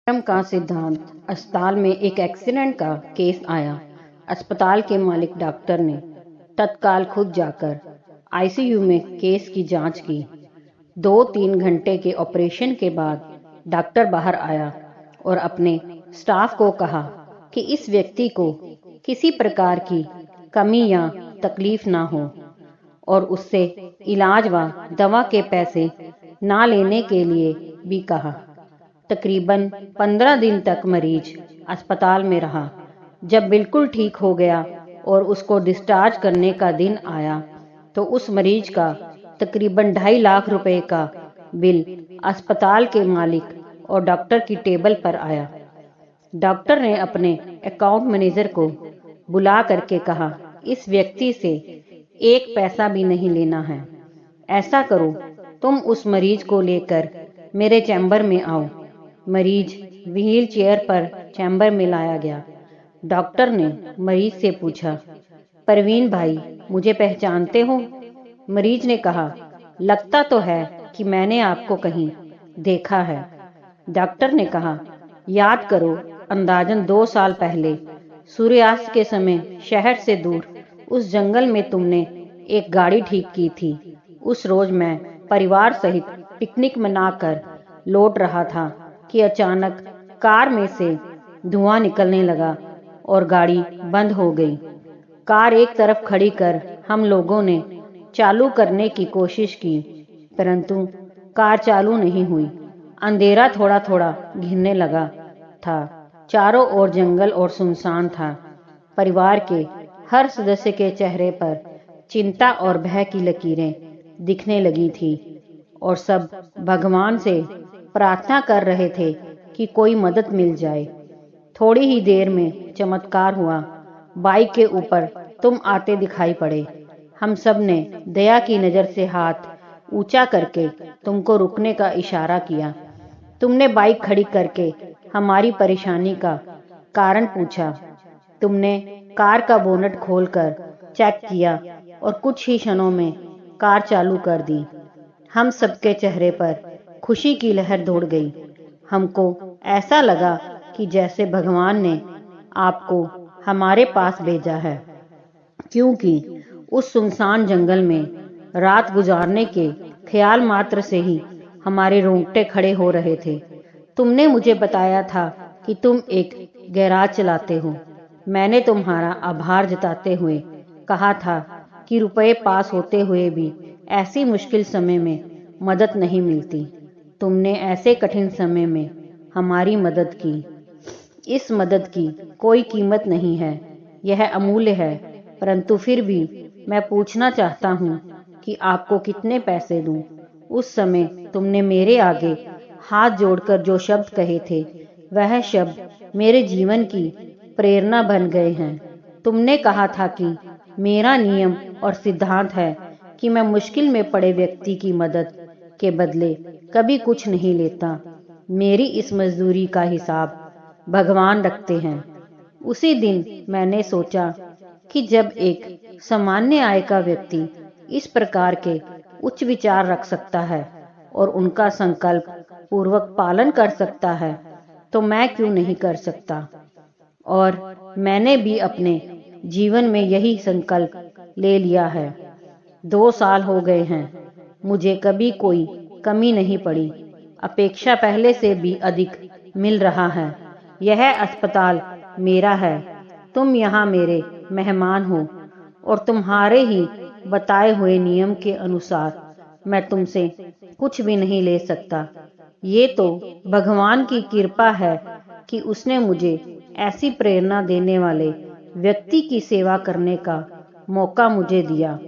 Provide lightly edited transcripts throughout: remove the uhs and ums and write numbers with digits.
धर्म का सिद्धांत। अस्पताल में एक एक्सीडेंट का केस आया। अस्पताल के मालिक डॉक्टर ने तत्काल खुद जाकर आईसीयू में केस की जांच की। 2-3 घंटे के ऑपरेशन के बाद डॉक्टर बाहर आया और अपने स्टाफ को कहा कि इस व्यक्ति को किसी प्रकार की कमी या तकलीफ ना हो और उससे इलाज व दवा के पैसे ना लेने के लिए भी कहा। तकरीबन 15 दिन तक मरीज अस्पताल में रहा। जब बिल्कुल ठीक हो गया और उसको डिस्चार्ज करने का दिन आया तो उस मरीज का तकरीबन 2.5 लाख रुपए का बिल अस्पताल के मालिक और डॉक्टर की टेबल पर आया। डॉक्टर ने अपने अकाउंट मैनेजर को बुला करके कहा, इस व्यक्ति से एक पैसा भी नहीं लेना है। ऐसा करो, तुम उस मरीज को लेकर मेरे चैम्बर में आओ। मरीज व्हील चेयर पर चैम्बर में लाया गया। डॉक्टर ने मरीज से पूछा, परवीन भाई, मुझे पहचानते हो? मरीज ने कहा, लगता तो है कि मैंने आपको कहीं देखा है। डॉक्टर ने कहा, याद करो, अंदाजन 2 साल पहले सूर्यास्त के समय शहर से दूर उस जंगल में तुमने एक गाड़ी ठीक की थी। उस रोज मैं परिवार सहित पिकनिक मनाकर लौट रहा था कि अचानक कार में से धुआं निकलने लगा और गाड़ी बंद हो गई। कार एक तरफ खड़ी कर हम लोगों ने चालू करने की कोशिश की, परंतु कार चालू नहीं हुई। अंधेरा थोड़ा थोड़ा घिरने लगा था। चारों ओर जंगल और सुनसान था। परिवार के हर सदस्य के चेहरे पर चिंता और भय की लकीरें दिखने लगी थी और सब भगवान से प्रार्थना कर रहे थे कि कोई मदद मिल जाए। थोड़ी ही देर में चमत्कार हुआ। बाइक के ऊपर तुम आते दिखाई पड़े। हम सब ने दया की नजर से हाथ ऊंचा करके तुमको रुकने का इशारा किया। तुमने बाइक खड़ी करके हमारी परेशानी का कारण पूछा। तुमने कार का बोनट खोलकर चेक किया और कुछ ही क्षणों में कार चालू कर दी। हम सबके चेहरे पर खुशी की लहर दौड़ गई। हमको ऐसा लगा कि जैसे भगवान ने आपको हमारे पास भेजा है, क्योंकि उस सुनसान जंगल में रात गुजारने के ख्याल मात्र से ही हमारे रोंगटे खड़े हो रहे थे। तुमने मुझे बताया था कि तुम एक गैराज चलाते हो। मैंने तुम्हारा आभार जताते हुए कहा था कि रुपए पास होते हुए भी ऐसी मुश्किल समय में मदद नहीं मिलती। तुमने ऐसे कठिन समय में हमारी मदद की। इस मदद की कोई कीमत नहीं है, यह अमूल्य है, परंतु फिर भी मैं पूछना चाहता हूँ कि आपको कितने पैसे दूं? उस समय तुमने मेरे आगे हाथ जोड़कर जो शब्द कहे थे, वह शब्द मेरे जीवन की प्रेरणा बन गए हैं। तुमने कहा था कि मेरा नियम और सिद्धांत है कि मैं मुश्किल में पड़े व्यक्ति की मदद के बदले कभी कुछ नहीं लेता। मेरी इस मजदूरी का हिसाब भगवान रखते हैं। उसी दिन मैंने सोचा कि जब एक सामान्य आय का व्यक्ति इस प्रकार के उच्च विचार रख सकता है और उनका संकल्प पूर्वक पालन कर सकता है, तो मैं क्यों नहीं कर सकता। और मैंने भी अपने जीवन में यही संकल्प ले लिया है। 2 साल हो गए हैं, मुझे कभी कोई कमी नहीं पड़ी। अपेक्षा पहले से भी अधिक मिल रहा है। यह अस्पताल मेरा है। तुम यहाँ मेरे मेहमान हो और तुम्हारे ही बताए हुए नियम के अनुसार मैं तुमसे कुछ भी नहीं ले सकता। ये तो भगवान की कृपा है कि उसने मुझे ऐसी प्रेरणा देने वाले व्यक्ति की सेवा करने का मौका मुझे दिया।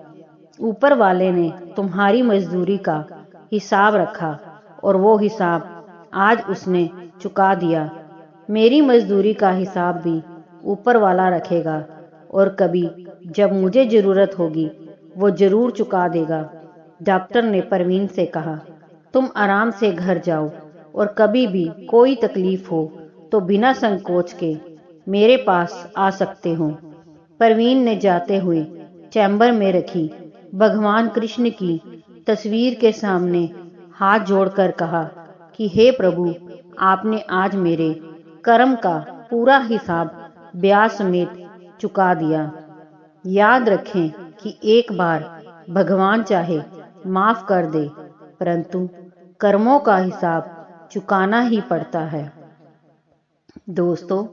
ऊपर वाले ने तुम्हारी मजदूरी का हिसाब रखा और वो हिसाब आज उसने चुका दिया। मेरी मजदूरी का हिसाब भी ऊपर वाला रखेगा और कभी जब मुझे जरूरत होगी वो जरूर चुका देगा। डॉक्टर ने परवीन से कहा, तुम आराम से घर जाओ और कभी भी कोई तकलीफ हो तो बिना संकोच के मेरे पास आ सकते हो। परवीन ने जाते हुए चैम्बर में रखी भगवान कृष्ण की तस्वीर के सामने हाथ जोड़कर कहा कि हे प्रभु, आपने आज मेरे कर्म का पूरा हिसाब ब्याज समेत चुका दिया। याद रखें कि एक बार भगवान चाहे माफ कर दे, परंतु कर्मों का हिसाब चुकाना ही पड़ता है। दोस्तों,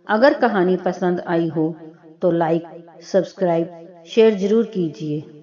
अगर कहानी पसंद आई हो तो लाइक, सब्सक्राइब, शेयर जरूर कीजिए।